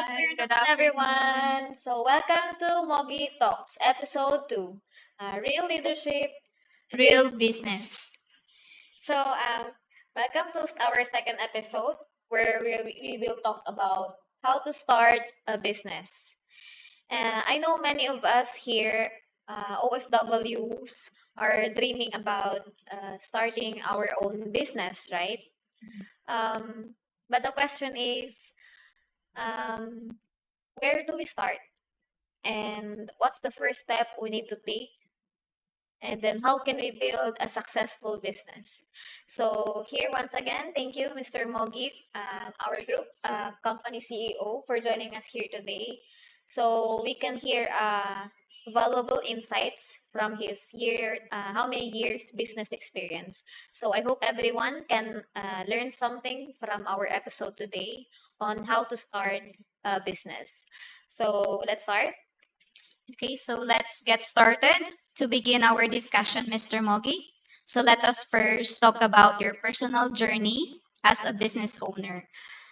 Good afternoon, everyone. So, welcome to Mogi Talks, episode 2, Real Leadership, Real Business. So, welcome to our second episode where we will talk about how to start a business. I know many of us here, OFWs, are dreaming about starting our own business, right? But the question is, um, where do we start? And what's the first step we need to take? And then how can we build a successful business? So here once again, thank you, Mr. Mogi, our group company CEO, for joining us here today. So we can hear valuable insights from his how many years business experience. So I hope everyone can learn something from our episode today on how to start a business. So let's start. Okay, so let's get started. To begin our discussion, Mr. Mogi, so let us first talk about your personal journey as a business owner.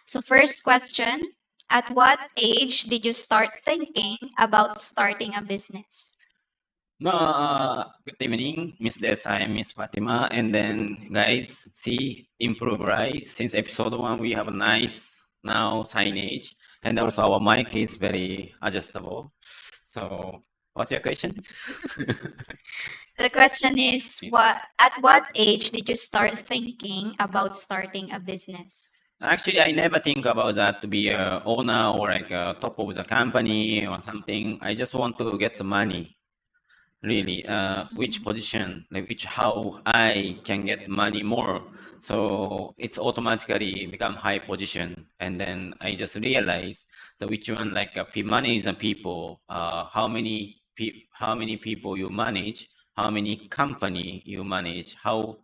So, first question, at what age did you start thinking about starting a business? No, good evening, Miss Desai, Miss Fatima, and then guys, see, improve, right? Since episode 1, we have a nice now signage, and also our mic is very adjustable. So, what's your question? The question is, at what age did you start thinking about starting a business? Actually, I never think about that to be a owner or like a top of the company or something. I just want to get the money. Really, which position, like which how I can get money more. So it's automatically become high position, and then I just realize that which one like manage the people, how many people you manage, how many company you manage, how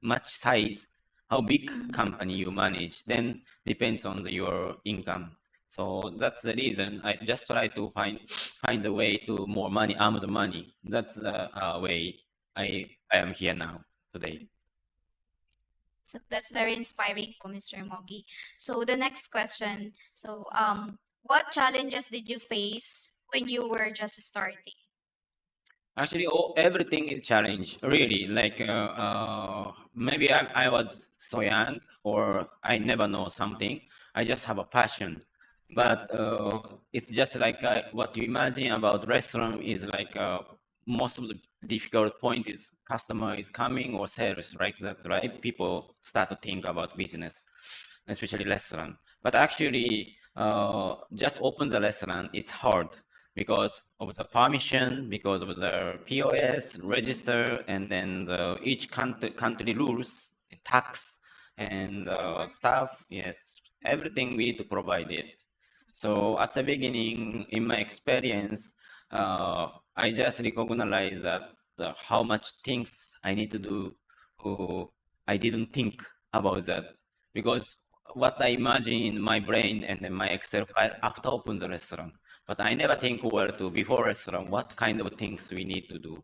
much size, how big company you manage, then depends on your income. So that's the reason I just try to find a way to more money, earn the money. That's the way I am here now today. So that's very inspiring po, Mr. Mogi. So the next question, what challenges did you face when you were just starting? Actually, everything is challenge. Really, like maybe I was so young or I never know something. I just have a passion. But it's just like what you imagine about restaurant is like most of the difficult point is customer is coming or sales, right? That right? People start to think about business, especially restaurant. But actually, just open the restaurant, it's hard because of the permission, because of the POS, register, and then each country rules, tax, and stuff. Yes, everything we need to provide it. So at the beginning, in my experience, I just recognize that how much things I need to do. I didn't think about that because what I imagine in my brain and in my Excel file after open the restaurant. But I never think where to before restaurant, what kind of things we need to do.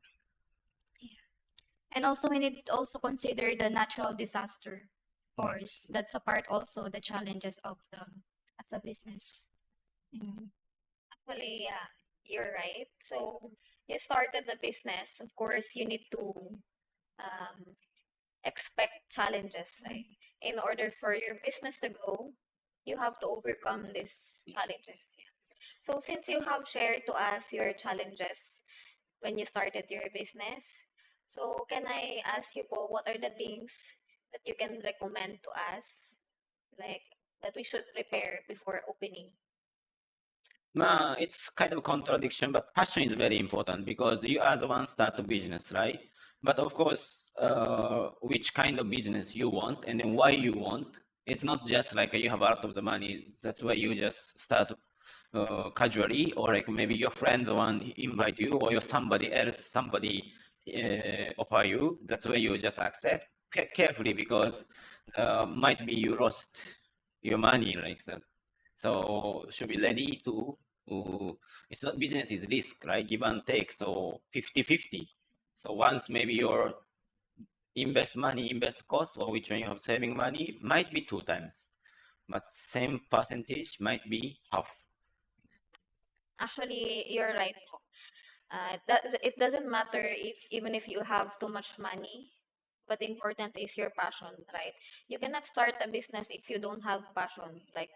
And also we need to also consider the natural disaster. Of course, that's a part also the challenges of the as a business. Mm. Actually, yeah, you're right. So you started the business. Of course, you need to um, expect challenges. Right? In order for your business to grow, you have to overcome these challenges. Yeah. So since you have shared to us your challenges when you started your business, so can I ask you po, what are the things that you can recommend to us, like that we should prepare before opening? It's kind of contradiction, but passion is very important because you are the one start a business, right? But of course, which kind of business you want and then why you want. It's not just like you have a lot of the money. That's why you just start casually, or like maybe your friends want invite you, or your somebody offer you. That's why you just accept carefully because might be you lost your money like that. So should be ready to, it's not business is risk, right? Give and take. So 50-50. So once maybe your invest money, invest cost, or which one you have saving money might be 2 times, but same percentage might be half. Actually, you're right. It doesn't matter if even if you have too much money, but important is your passion, right? You cannot start a business if you don't have passion. Like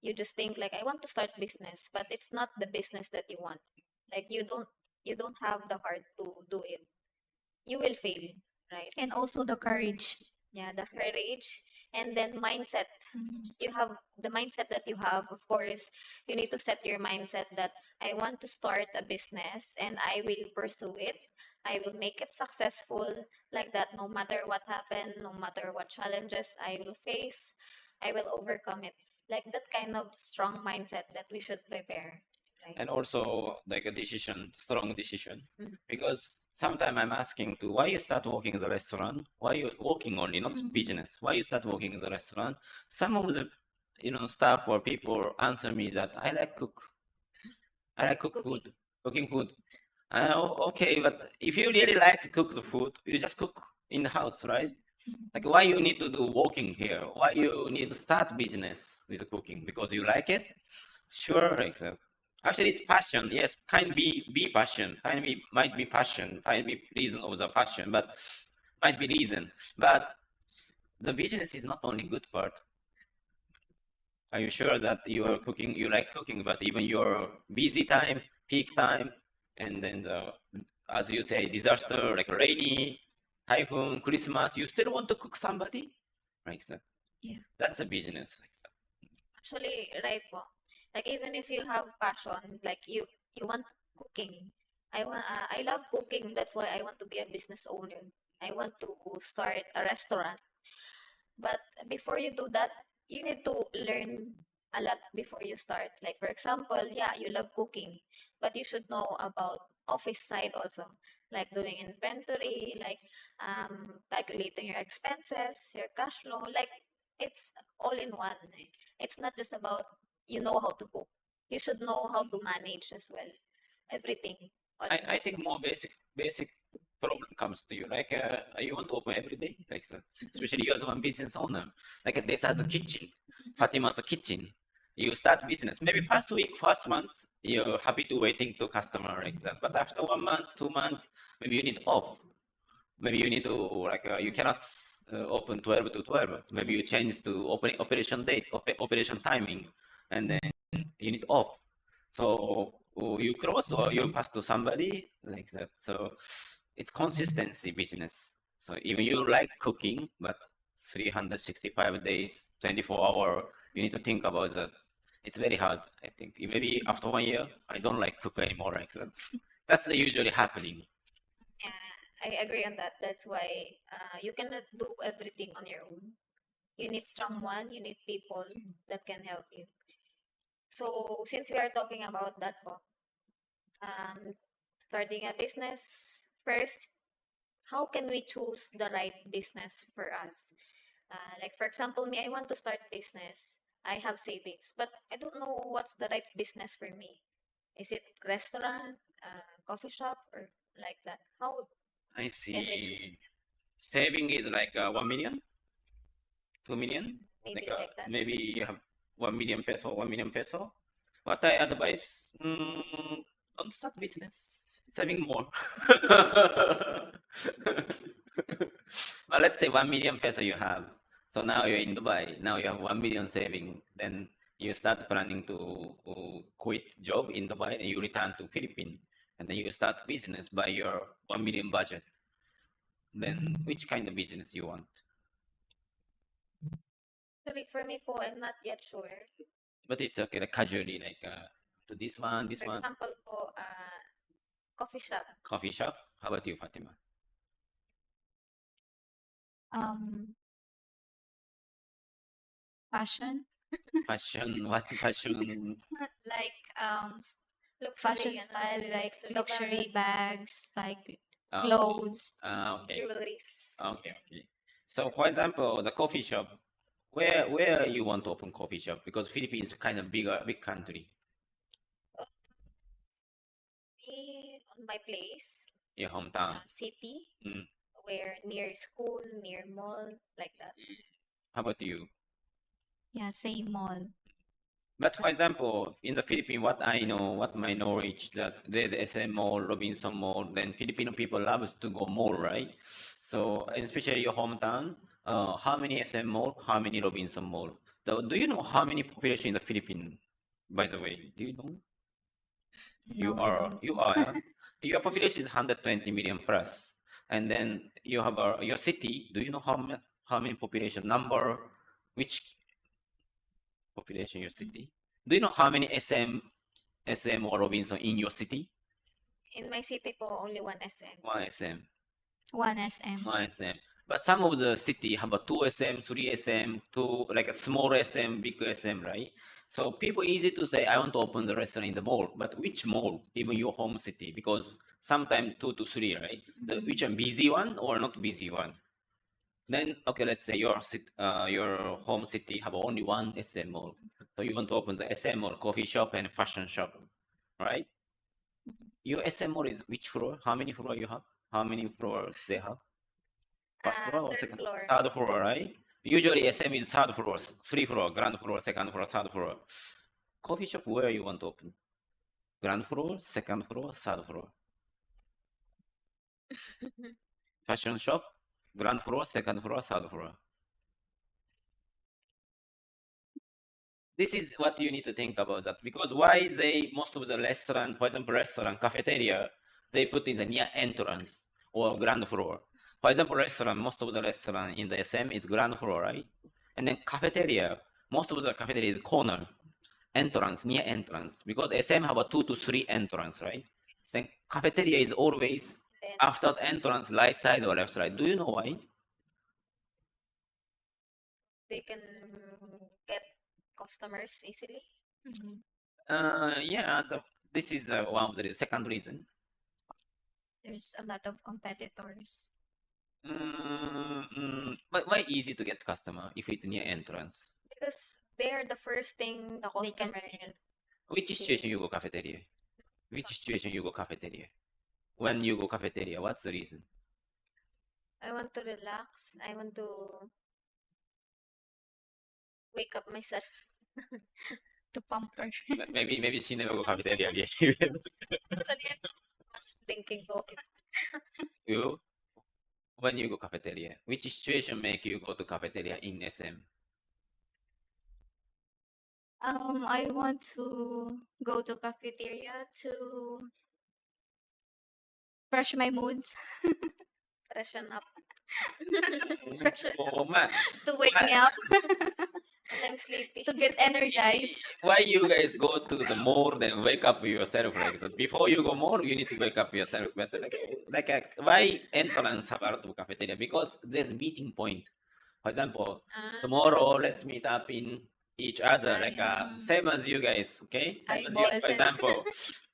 you just think like I want to start business, but it's not the business that you want. Like you don't have the heart to do it. You will fail, right? And also the courage. Yeah, the courage and then mindset. Mhm. You have the mindset that you have, of course, you need to set your mindset that I want to start a business and I will pursue it. I will make it successful like that no matter what happens, no matter what challenges I will face, I will overcome it. Like that kind of strong mindset that we should prepare, right? And also like a decision, strong decision. Mhm. Because sometimes I'm asking to why you start working in the restaurant? Why you working only, not Mhm. business? Why you start working in the restaurant? Some of the staff or people answer me that I like cook. I like cook Cooking. food, cooking food. I know, okay, but if you really like to cook the food, you just cook in the house, right? Like why you need to do working here? Why you need to start business with cooking? Because you like it? Sure, like that. Actually, it's passion. Yes, can be passion. Can be might be passion. Might be reason of the passion, but might be reason. But the business is not only good part. Are you sure that you are cooking? You like cooking, but even your busy time, peak time, and then as you say, disaster like rainy, typhoon, Christmas, you still want to cook somebody, like that. Yeah. That's a business, like that. Actually, right po. Like even if you have passion, like you want cooking. I love cooking. That's why I want to be a business owner. I want to start a restaurant. But before you do that, you need to learn a lot before you start. Like for example, yeah, you love cooking, but you should know about office side also, like doing inventory, like calculating your expenses, your cash flow. Like it's all in one. It's not just about you know how to cook. You should know how to manage as well. Everything all in I one. think more basic problem comes to you. Like you want to open every day, like that. Especially you are the one business owner. Like this has a kitchen, Fatima's a kitchen. You start business. Maybe first week, first month, you're happy to waiting to customer like that. But after 1 month, 2 months, maybe you need off. Maybe you need to like you cannot open 12 to 12. Maybe you change to operation date, operation timing, and then you need off. So you close or you pass to somebody like that. So it's consistency business. So even you like cooking, but 365 days, 24-hour, you need to think about that. It's very hard, I think. Maybe after 1 year, I don't like cook anymore like that. That's usually happening. Yeah, I agree on that. That's why you cannot do everything on your own. You need someone, you need people that can help you. So since we are talking about that po, um, starting a business first, how can we choose the right business for us? Like for example, me, I want to start business. I have savings, but I don't know what's the right business for me. Is it restaurant, coffee shop, or like that? How I can we choose? see. Saving is like 1 million, 2 million. Like Maybe like that. maybe you have 1 million peso, 1 million peso. What I advise, don't start business. Saving more. But let's say 1 million peso you have. So now you're in Dubai. Now you have 1 million saving. Then you start planning to quit job in Dubai and you return to Philippines. And then you start business by your 1 million budget. Then which kind of business you want? Actually, for me po, I'm not yet sure. But it's okay, like casually, like to this For one, example po, coffee shop. coffee shop. How about you, Fatima? Um, Fashion, Fashion, what fashion? like Luxury, fashion style, like luxury luxury bag, bags, like Okay. clothes. Okay. jewelries. Okay. Okay. So, for example, the coffee shop. Where you want to open coffee shop? Because Philippines is kind of big country. Me on my place, Your hometown. city, Mm. where near school, near mall, like that. How about you? Yeah, same mall. But for example, in the Philippines, what I know, what my knowledge, that there's SM Mall, Robinson Mall, then Filipino people loves to go mall, right? So, and especially your hometown, how many SM Mall, how many Robinson Mall? Do you know how many population in the Philippines, by the way? Do you know? No, we don't. You are, yeah? Your population is 120 million plus. And then you have your city. Do you know how many population number, which population your city? Do you know how many SM or Robinson in your city? In my city po, only one SM. One SM, One SM. one SM. But some of the city have a two SM, three SM, two like a small SM, big SM, right? So people easy to say, I want to open the restaurant in the mall, but which mall? Even your home city, because sometimes two to three, right? Which one, busy one or not busy one? Then okay, let's say your home city have only one SM mall, so you want to open the SM mall, coffee shop and fashion shop, right? Your SM mall is which floor? How many floor you have? How many floors they have? First floor or Third second? floor. Third floor, right? Usually SM is third floor, three floor, ground floor, second floor, third floor. Coffee shop where you want to open? Ground floor, second floor, third floor. Fashion shop, ground floor, second floor, third floor. This is what you need to think about that, because why they most of the restaurant, for example, restaurant cafeteria, they put in the near entrance or ground floor. For example, restaurant, most of the restaurant in the SM is ground floor, right? And then cafeteria, most of the cafeteria is corner, entrance, near entrance, because SM have a 2 to 3 entrance, right? Then cafeteria is always Then after the entrance, right side or left side. Do you know why? they can get customers easily. Mhm. Yeah, this is one of the second reason. There's a lot of competitors. But why easy to get customer if it's near entrance? Because they are the first thing the They can customer see. Which situation you go cafeteria? Which situation you go cafeteria? When you go cafeteria, what's the reason? I want to relax. I want to wake up myself. To pamper. Maybe she never go cafeteria again. Actually, I'm much drinking coffee. You when you go cafeteria, which situation make you go to cafeteria in SM? I want to go to cafeteria to brush my moods, Freshen up. Oh man, to wake me up, And I'm sleepy. to get energized. why you guys go to the mall then wake up yourself like that? Before you go mall, you need to wake up yourself. But why entrance have a lot of cafeteria? Because there's meeting point. For example, Ah, tomorrow let's meet up in each other, like Mm. same as you guys, okay? Same as you. Eyeballs. For example,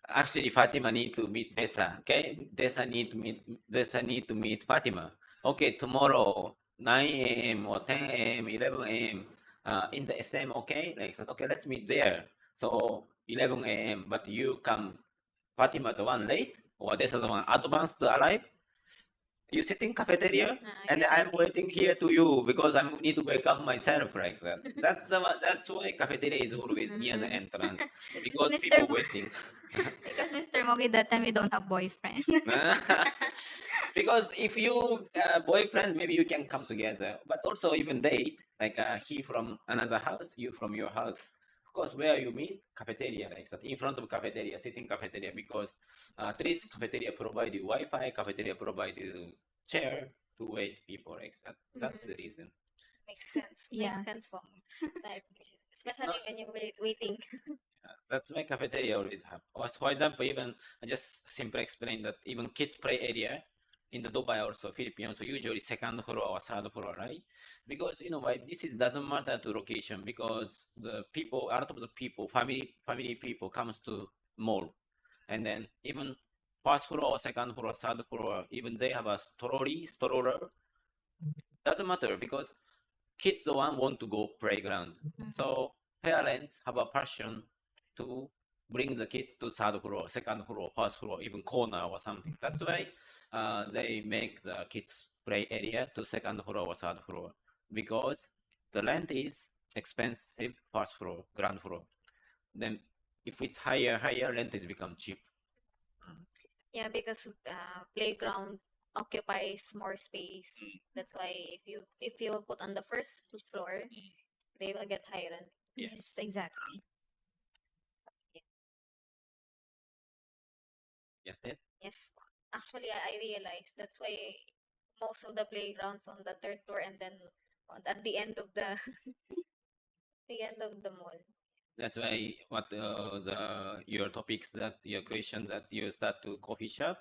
actually Fatima need to meet Desa, okay? Desa need to meet Fatima. Okay, tomorrow 9 a.m. or 10 a.m., 11 a.m. In the SM, okay? Like so, okay, let's meet there. So 11 a.m. But you come Fatima the one late or Desa the one advanced to arrive. You sit in cafeteria and yeah. I'm waiting here to you because I need to wake up myself like that. That's why cafeteria is always near the entrance because Mr. people Mo- waiting. Because Mr. Mogi, that time we don't have boyfriend. Because if you boyfriend, maybe you can come together, but also even date, like he from another house, you from your house. Of course, where you meet, cafeteria, like that, in front of cafeteria, sitting cafeteria, because at least cafeteria provide you Wi-Fi, cafeteria provide you chair to wait people, like that. That's the reason. Makes sense. Yeah. Makes sense po. Especially when you're waiting. That's why cafeteria always have. Or for example, even I just simply explain that even kids play area in the Dubai also Philippines, so usually second floor or third floor, right? Because you know why this is doesn't matter to location because the people, a lot of the people, family people comes to mall, and then even first floor or second floor, third floor, even they have a stroller. Doesn't matter because kids the one want to go playground. So parents have a passion to bring the kids to third floor, second floor, first floor, even corner or something. That's why they make the kids play area to second floor or third floor because the rent is expensive first floor, ground floor. Then if it's higher rent is become cheap. Yeah, because playground occupies more space. That's why if you put on the first floor, they will get higher rent. Yes, exactly. Get it? Yes. Actually, I realized that's why most of the playgrounds on the third floor and then at the end of the the end of the mall. That's why what the your topics that your question that you start to coffee shop.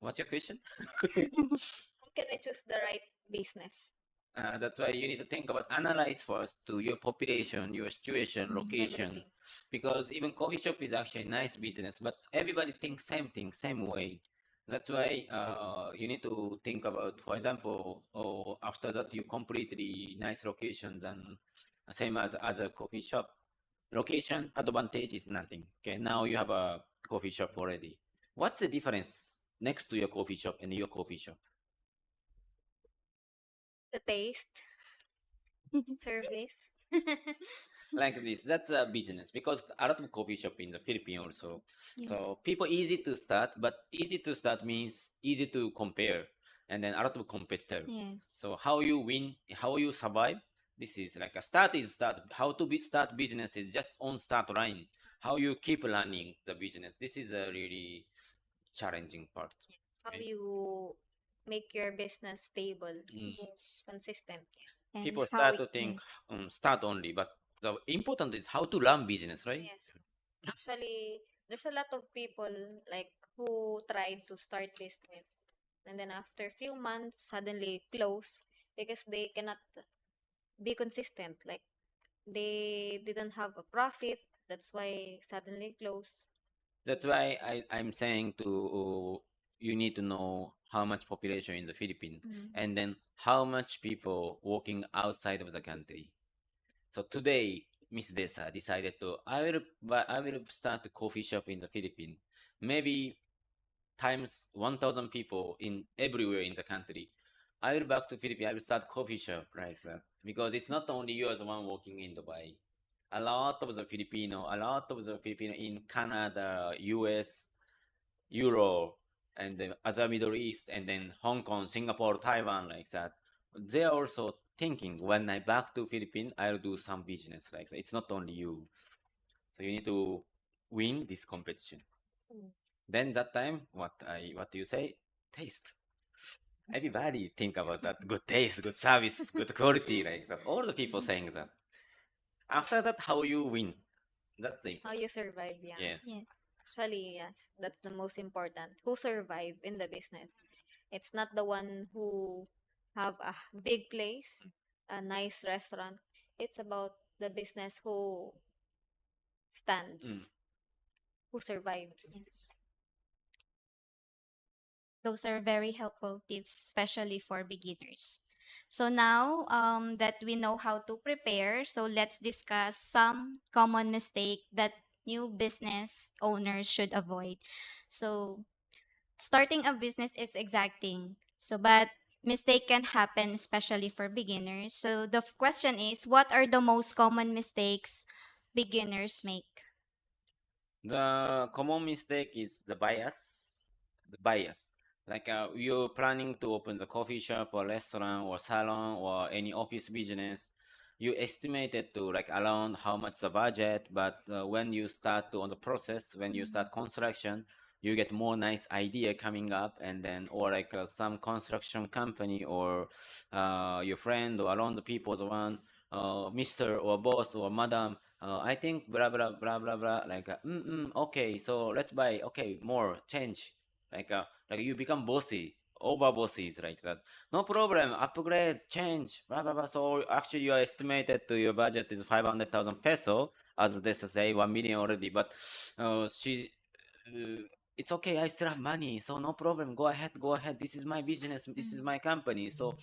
What's your question? How can I choose the right business? That's why you need to think about analyze first to your population, your situation, location, Everything. because even coffee shop is actually nice business, but everybody thinks same thing, same way. That's why you need to think about, for example, after that you completely nice locations and same as other coffee shop. Location advantage is nothing. Okay, now you have a coffee shop already. What's the difference next to your coffee shop and your coffee shop? The taste, service. Like this, that's a business because a lot of coffee shop in the Philippines also. Yeah. So people easy to start, but easy to start means easy to compare, and then a lot of competitor. Yes. So how you win, how you survive. This is like a start is start. How to start business is just on start line. How you keep running the business. This is a really challenging part. How Okay. you make your business stable, Yes. consistent. And People how start to it think yes. start only, but the important is how to run business, right? Yes. Actually, there's a lot of people like who tried to start business and then after few months suddenly close because they cannot be consistent. Like they didn't have a profit. That's why suddenly close. That's why I'm saying to you need to know how much population in the Philippines and then how much people working outside of the country. So today, Miss Desa decided to I will start a coffee shop in the Philippines. Maybe times 1,000 people in everywhere in the country. I will back to Philippines. I will start coffee shop like that because it's not only you as the one working in Dubai. A lot of the Filipino in Canada, US, Europe, and the other Middle East, and then Hong Kong, Singapore, Taiwan, like that. They are also thinking when I back to Philippines, I'll do some business like that. It's not only you. So you need to win this competition. Mm. Then that time, what do you say? Taste. Everybody think about that. Good taste, good service, good quality, like that. All the people saying that. After that, how you win. That's the How important. you survive, yeah. Yes. Yeah. Actually, yes, that's the most important. Who survive in the business? It's not the one who have a big place, a nice restaurant. It's about the business who Mm. stands, who survives. Yes. Those are very helpful tips, especially for beginners. So now that we know how to prepare, so let's discuss some common mistake that new business owners should avoid. So starting a business is exacting. So but mistake can happen especially for beginners. So the question is, what are the most common mistakes beginners make? The common mistake is the bias. The bias. Like you're planning to open the coffee shop or restaurant or salon or any office business. You estimated to like around how much the budget, but when you start to on the process, when you start construction, you get more nice idea coming up, and then or like some construction company or your friend or around the people, the one Mr. or boss or madam I think blah blah blah blah blah like okay so let's buy okay more change like you become bossy over bosses like that no problem upgrade change blah blah blah so actually you are estimated to your budget is 500,000 peso as they say 1 million already but she it's okay I still have money so no problem go ahead this is my business this is my company so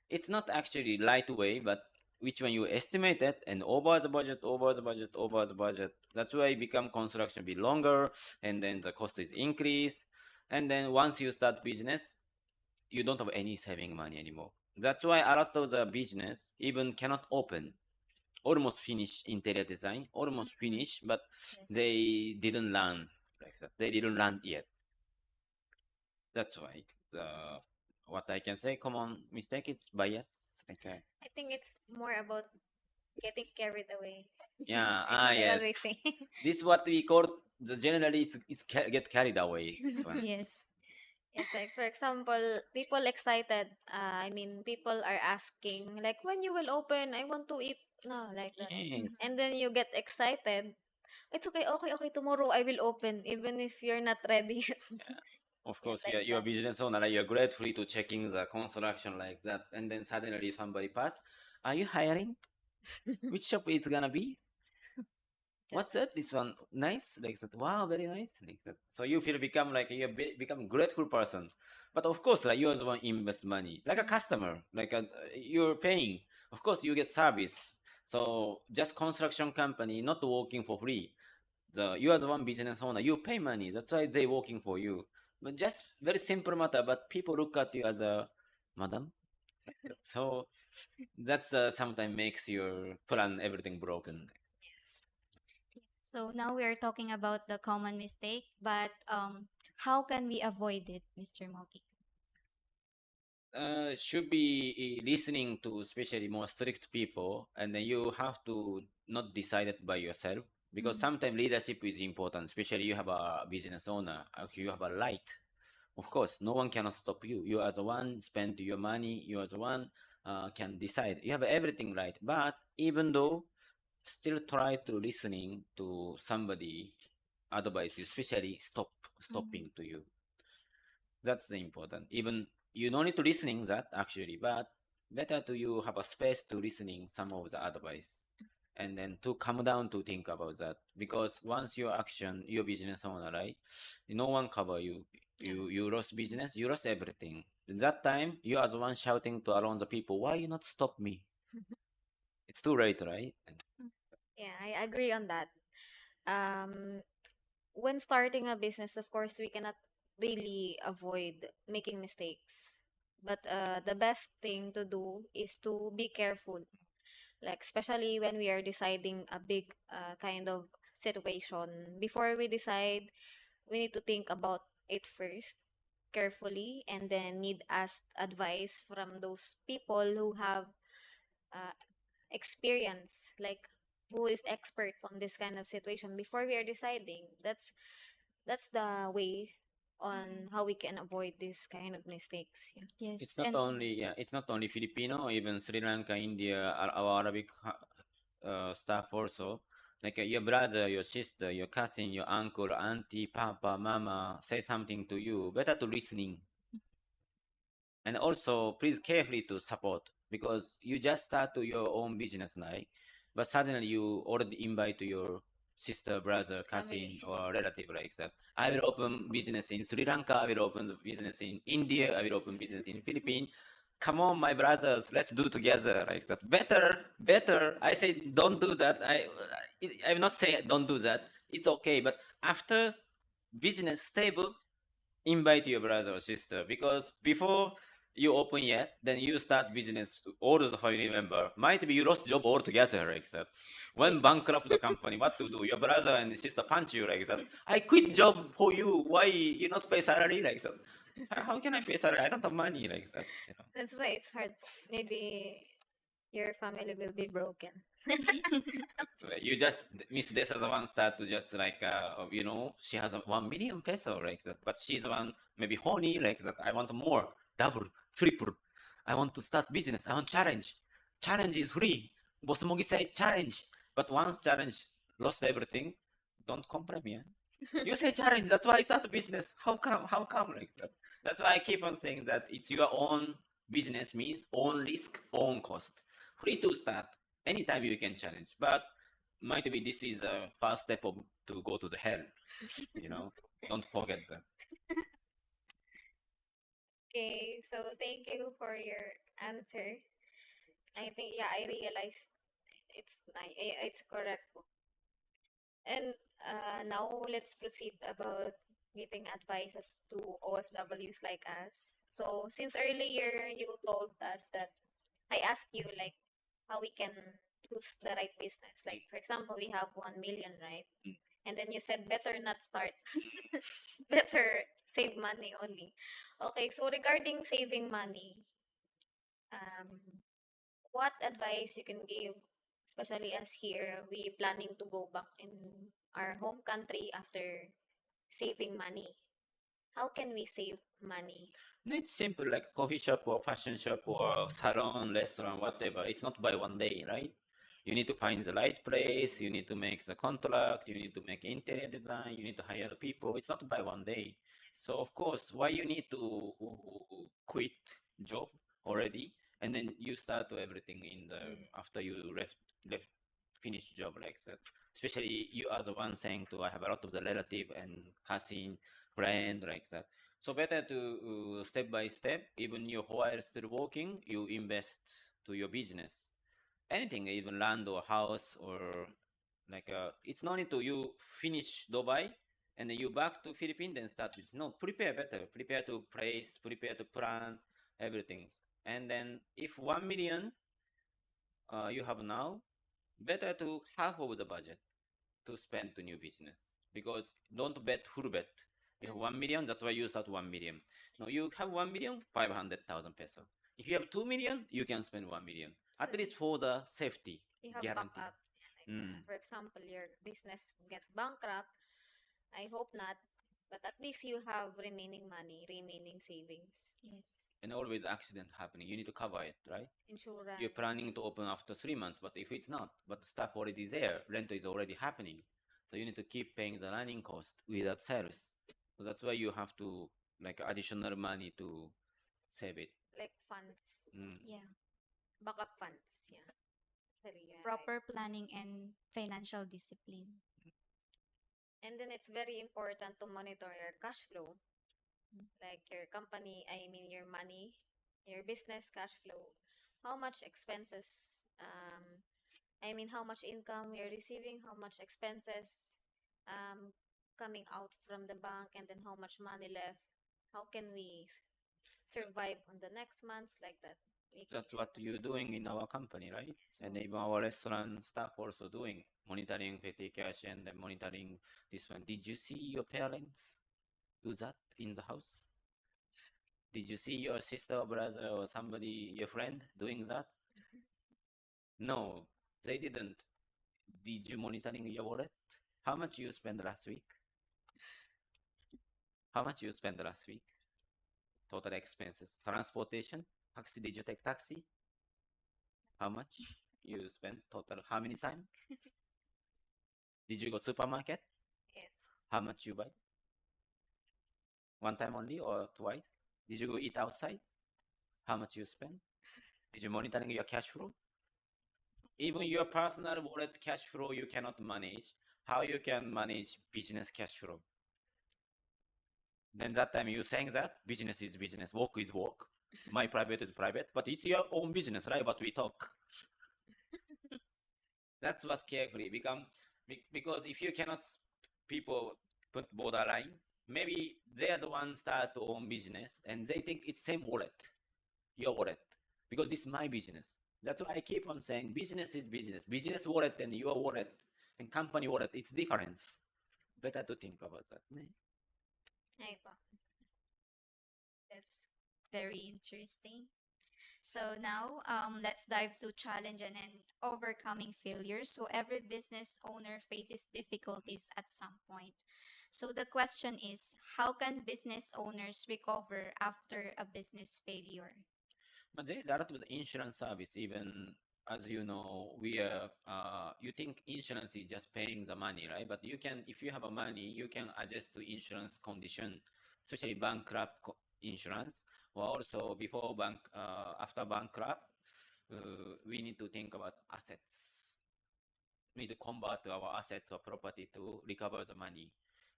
it's not actually right way, but which one you estimate it and over the budget, over the budget, over the budget. That's why it become construction be longer, and then the cost is increase, and then once you start business, you don't have any saving money anymore. That's why a lot of the business even cannot open almost finished interior design, almost finished, but Yes. they didn't learn like that. They didn't learn yet. That's why the what I can say common mistake is bias. Like I think it's more about getting carried away. yeah, Like I always yes. say. This what we call generally get carried away. This one. Yes. Yes, like for example, people excited. I mean, people are asking like, when you will open? I want to eat. No, like that. Yes. And then you get excited. It's okay, okay, okay. Tomorrow I will open, even if you're not ready yet. Of Yeah, course, like you're a that. business owner. You're grateful to checking the construction like that, and then suddenly somebody pass. Are you hiring? Which shop it's gonna be? What's that? This one nice? Like that. Wow, very nice. Like that. So you feel become like you become grateful person. But of course, like you also want invest money, like a customer, like you're paying. Of course, you get service. So just construction company not working for free. You are the one business owner. You pay money. That's why they working for you. But just very simple matter. But people look at you as a madam. So that's sometimes makes your plan everything broken. So now we are talking about the common mistake, but how can we avoid it, Mr. Mogi? Should be listening to especially more strict people, and then you have to not decide it by yourself because Mm. sometimes leadership is important, especially you have a business owner, you have a light. Of course, no one cannot stop you. You are the one spend your money. You are the one can decide. You have everything right, but even though still try to listening to somebody advice, especially Mhm. stopping to you. That's the important. Even you don't need to listening that actually, but better to you have a space to listening some of the advice and then to come down to think about that because once your action, your business owner, right? No one cover you. Yeah. You lost business, you lost everything. In that time, you are the one shouting to around the people, why you not stop me? It's too late, right? Yeah, I agree on that. Um, when starting a business, of course, we cannot really avoid making mistakes. But the best thing to do is to be careful. Like, especially when we are deciding a big kind of situation. Before we decide, we need to think about it first carefully and then need ask advice from those people who have uh, experience, like who is expert on this kind of situation before we are deciding. That's the way on how we can avoid this kind of mistakes. Yeah. Yes. It's not And only it's not only Filipino, even Sri Lanka, India, our Arabic stuff also. Like your brother, your sister, your cousin, your uncle, auntie, papa, mama say something to you. Better to listening and also please carefully to support because you just start to your own business now, but suddenly you already invite your sister, brother, cousin, Family. or relative like that. I will open business in Sri Lanka. I will open the business in India. I will open business in Philippines. Come on, my brothers, let's do together like that. Better, better. I say don't do that. I'm not saying don't do that. It's okay, but after business stable, invite your brother or sister because before you open yet, then you start business. All the family member might be you lost job altogether like that. When bankrupt the company, what to do? Your brother and sister punch you like that. I quit job for you. Why you not pay salary like that? How can I pay salary? I don't have money like that. You know. That's why it's hard. Maybe your family will be broken. So you just Miss Desa the one start to just like she has a 1 million peso like that, but she's the one maybe horny like that. I want more, double, triple. I want to start business. I want challenge. Challenge is free. Boss Mogi said challenge, but once challenge lost everything, don't complain me. You say challenge. That's why I start a business. How come? How come like that? That's why I keep on saying that it's your own business means own risk, own cost. Free to start. Anytime you can challenge. But might be this is a first step of, to go to the hell. You know. Don't forget that. Okay, so thank you for your answer. I think, yeah, I realized it's correct. And now let's proceed about giving advices to OFWs like us. So since earlier you told us that I asked you like how we can choose the right business. Like for example, we have 1 million, right? Mm. And then you said better not start. Better save money only. Okay, so regarding saving money, um, what advice you can give, especially as here we planning to go back in our home country after saving money? How can we save money? No, it's simple, like coffee shop or fashion shop or salon, restaurant, whatever. It's not by one day, right? You need to find the right place. You need to make the contract. You need to make interior design. You need to hire the people. It's not by one day. So of course, why you need to quit job already, and then you start to everything in the after you left finish job like that. Especially you are the one saying to I have a lot of the relative and cousin, friend like that. So better to step by step, even you while still working, you invest to your business. Anything, even land or house or like it's no need to you finish Dubai and then you back to Philippines then start with no prepare better, prepare to place, prepare to plan everything. And then if 1 million you have now, better to half of the budget to spend to new business because don't bet full bet. You have 1 million, that's why you start 1 million. No, you have 1 million, 500,000 peso. If you have 2 million, you can spend 1 million at So least for the safety you have guarantee. backup. Like, Mm. for example, your business get bankrupt. I hope not, but at least you have remaining money, remaining savings, Yes. And always accident happening, you need to cover it, right? insurance. You're planning to open after 3 months, but if it's not, but the stuff already there, rent is already happening. So you need to keep paying the running cost without sales. So that's why you have to like additional money to save it. Like funds, Mm. Yeah. backup funds. Yeah. Sorry, yeah, right. Proper planning and financial discipline. And then it's very important to monitor your cash flow, like your company, I mean your money, your business cash flow. How much expenses, I mean how much income you're receiving, how much expenses um, coming out from the bank, and then how much money left. How can we survive on the next months like that? That's what you're doing in our company, right? So, And even our restaurant staff also doing monitoring petty cash and then monitoring this one. Did you see your parents do that in the house? Did you see your sister or brother or somebody, your friend, doing that? No, they didn't. Did you monitoring your wallet? How much you spend last week? How much you spend last week? Total expenses. Transportation? Taxi, did you take taxi? How much you spend total? How many time? Did you go supermarket? yes. How much you buy? One time only or twice? Did you go eat outside? How much you spend? Did you monitoring your cash flow? Even your personal wallet cash flow you cannot manage. How you can manage business cash flow? Then that time you saying that business is business, work is work, my private is private, but it's your own business, right? But we talk. That's what carefully become because if you cannot people put borderline, maybe they are the ones start to own business and they think it's same wallet, your wallet, because this is my business. That's why I keep on saying business is business. Business wallet and your wallet and company wallet, it's different. Better to think about that. Ay pa. That's very interesting. So now, let's dive to challenge and overcoming failures. So every business owner faces difficulties at some point. So the question is, how can business owners recover after a business failure? But there is a lot of insurance service, even as you know, we are, you think insurance is just paying the money, right? But you can, if you have a money, you can adjust to insurance condition, especially bankrupt insurance, or also before after bankrupt, we need to think about assets. We need to convert our assets or property to recover the money.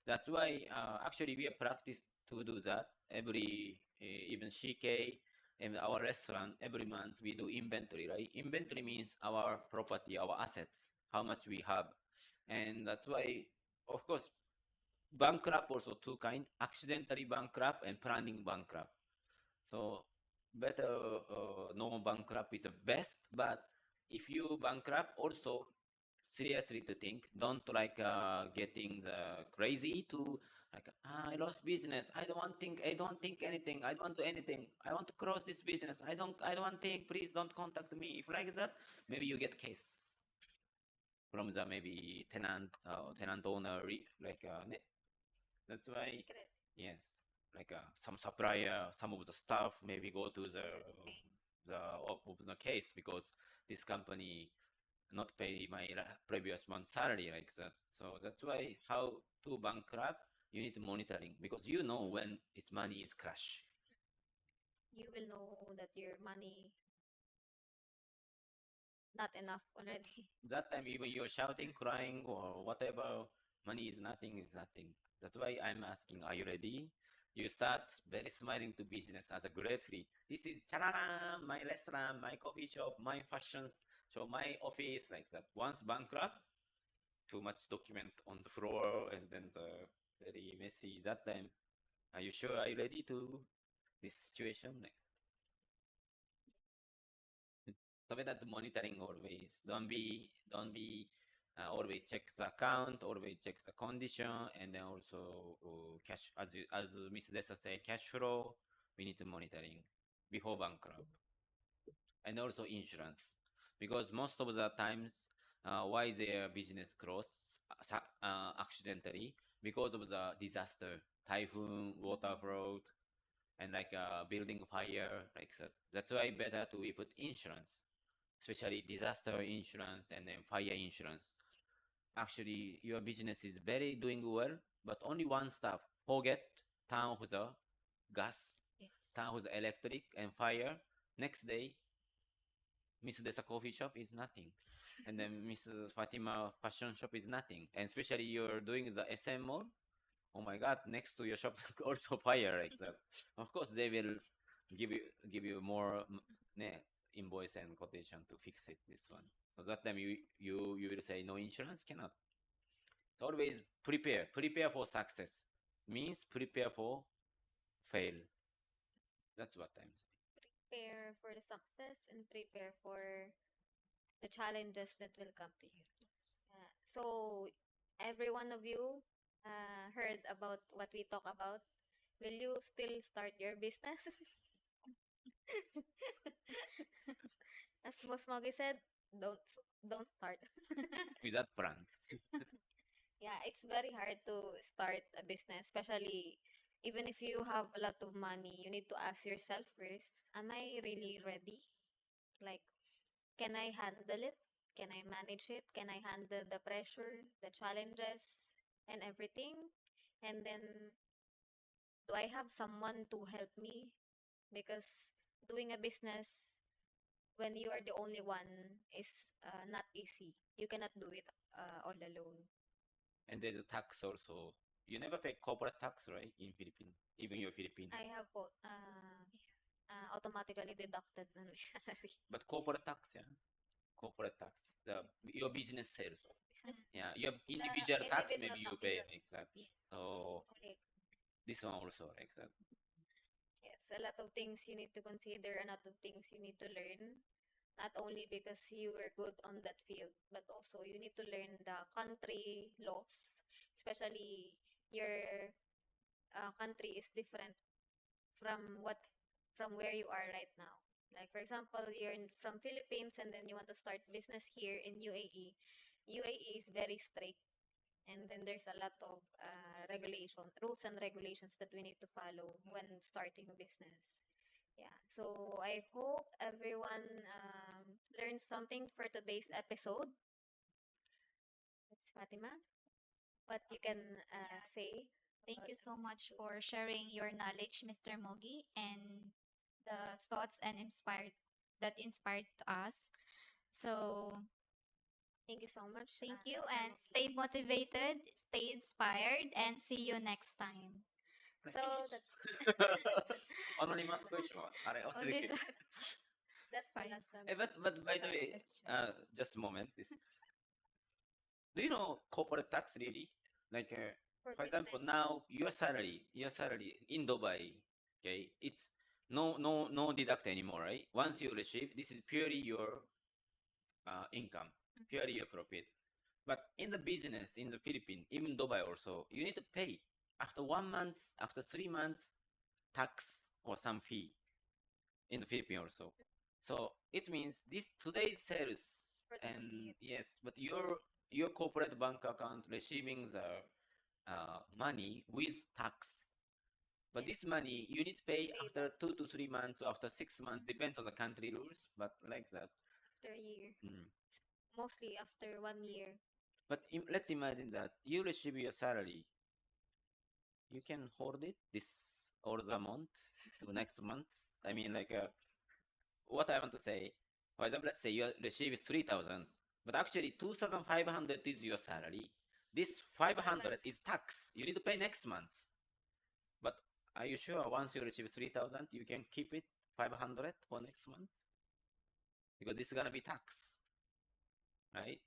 That's why actually we practice to do that every even CK in our restaurant every month we do inventory, right? Inventory means our property, our assets, how much we have, and that's why, of course, bankrupt also two kind: accidentally bankrupt and planning bankrupt. So better no bankrupt is the best, but if you bankrupt, also seriously to think. Don't like getting the crazy to like I lost business. I don't think anything. I don't do anything. I want to close this business. I don't think. Please don't contact me. If like that, maybe you get case from the maybe tenant owner like that's why Secret. yes, like some supplier, some of the staff maybe go to the of the case because this company not pay my previous month's salary like that. So that's why how to bankrupt you need monitoring because you know when its money is crash. You will know that your money not enough already. That time even you're shouting, crying or whatever, money is nothing is nothing. That's why I'm asking, are you ready? You start very smiling to business as a gratefully. This is charara, my restaurant, my coffee shop, my fashion show, my office, like that. Once bankrupt, too much document on the floor and then the very messy. That time, are you sure? Are you ready to this situation? Like, so with that monitoring always. Don't be always check the account, always check the condition, and then also cash as Miss Dessa say cash flow. We need to monitoring before bankrupt, and also insurance because most of the times why their business closes accidentally because of the disaster, typhoon, water flood, and like a building fire like that. That's why better to we put insurance, especially disaster insurance and then fire insurance. Actually, your business is very doing well, but only one staff forget turn off the gas, Yes. turn off the electric and fire. Next day, Miss Desa coffee shop is nothing, and then Miss Fatima fashion shop is nothing. And especially you're doing the SM mall. Oh my God! Next to your shop also fire like that. Of course, they will give you more invoice and quotation to fix it. This one. So that time you will say no insurance cannot. So always prepare for success means prepare for fail. That's what I'm saying. Prepare for the success and prepare for the challenges that will come to you. So every one of you heard about what we talk about. Will you still start your business? As Boss Moggy said, don't start. With that plan. Yeah, it's very hard to start a business, especially even if you have a lot of money, you need to ask yourself first, am I really ready? Like, can I handle it? Can I manage it? Can I handle the pressure, the challenges, and everything? And then, do I have someone to help me? Because doing a business when you are the only one is not easy. You cannot do it all alone. And there's a tax also. You never pay corporate tax, right? In Philippines, even you're Filipino. I have automatically deducted on my salary. But corporate tax, yeah. Corporate tax. Your business sales. Business. Yeah. You have individual tax, individual maybe you tax, pay. yeah. Exactly. So Correct. this one also, exactly. Yes, a lot of things you need to consider, a lot of things you need to learn. Not only because you were good on that field, but also you need to learn the country laws, especially your country is different from where you are right now. Like for example, you're from Philippines and then you want to start business here in UAE. UAE is very strict, and then there's a lot of rules and regulations that we need to follow when starting a business. Yeah, so I hope everyone learned something for today's episode. That's Fatima. What you can say? Thank you so much for sharing your knowledge, Mr. Mogi, and the thoughts and inspired us. So Thank you so much. thank you Mr. and Mogi. stay motivated, stay inspired, and see you next time. So that's Anonymous question. only that. That's the Fine. last one. But by the way, Question. just a moment. Do you know corporate tax really? Like, for example, business. now your salary in Dubai, okay, it's no deduct anymore, right? Once you receive, this is purely your income, purely your profit. But in the business in the Philippines, even Dubai also, you need to pay after 1 month, after 3 months, tax or some fee in the Philippines also. So it means this today's sales For the and profit. yes, but your corporate bank account receiving the money with tax. But Yes. this money you need to pay Pay after 2 to 3 months or after 6 months, depends on the country rules, but like that. After a year. Mm. Mostly after 1 year. But let's imagine that you receive your salary. You can hold it this all the month to next month. I mean, like, what I want to say, for example, let's say you receive 3,000, but actually 2,500 is your salary. This 500 is tax. You need to pay next month. But are you sure once you receive 3,000, you can keep it 500 for next month? Because this is gonna be tax, right?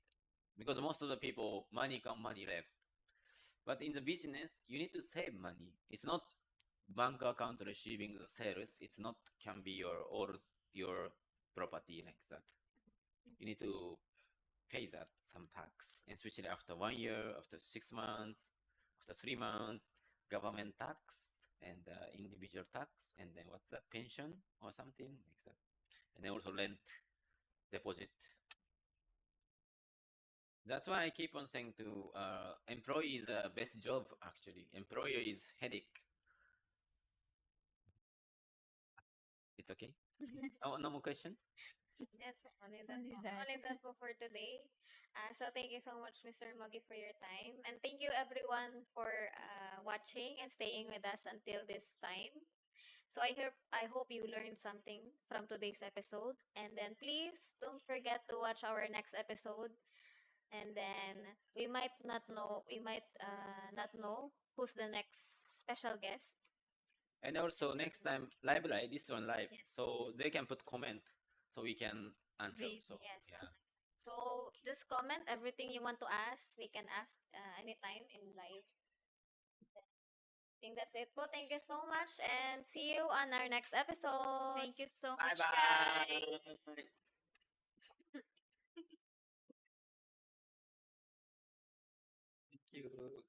Because most of the people, money come, money left. But in the business, you need to save money. It's not bank account receiving the sales. It's not can be your or your property like that. You need to pay that some tax, especially after 1 year, after 6 months, after 3 months, government tax and individual tax, and then what's that, pension or something like that, and then also rent, deposit. That's why I keep on saying to employee is the best job actually. Employer is headache. It's okay. Oh, no more question. Yes, only that. Only Po. that. Only that po for today. So thank you so much, Mr. Mogi, for your time. And thank you everyone for watching and staying with us until this time. So I hope you learned something from today's episode. And then please don't forget to watch our next episode. And then we might not know who's the next special guest. And also next time live like this one live, Yes. so they can put comment, so we can answer. Read, So Yes. yeah. So just comment everything you want to ask. We can ask anytime in live. I think that's it po. Thank you so much and see you on our next episode. Thank you so Bye much, bye. guys. Thank you.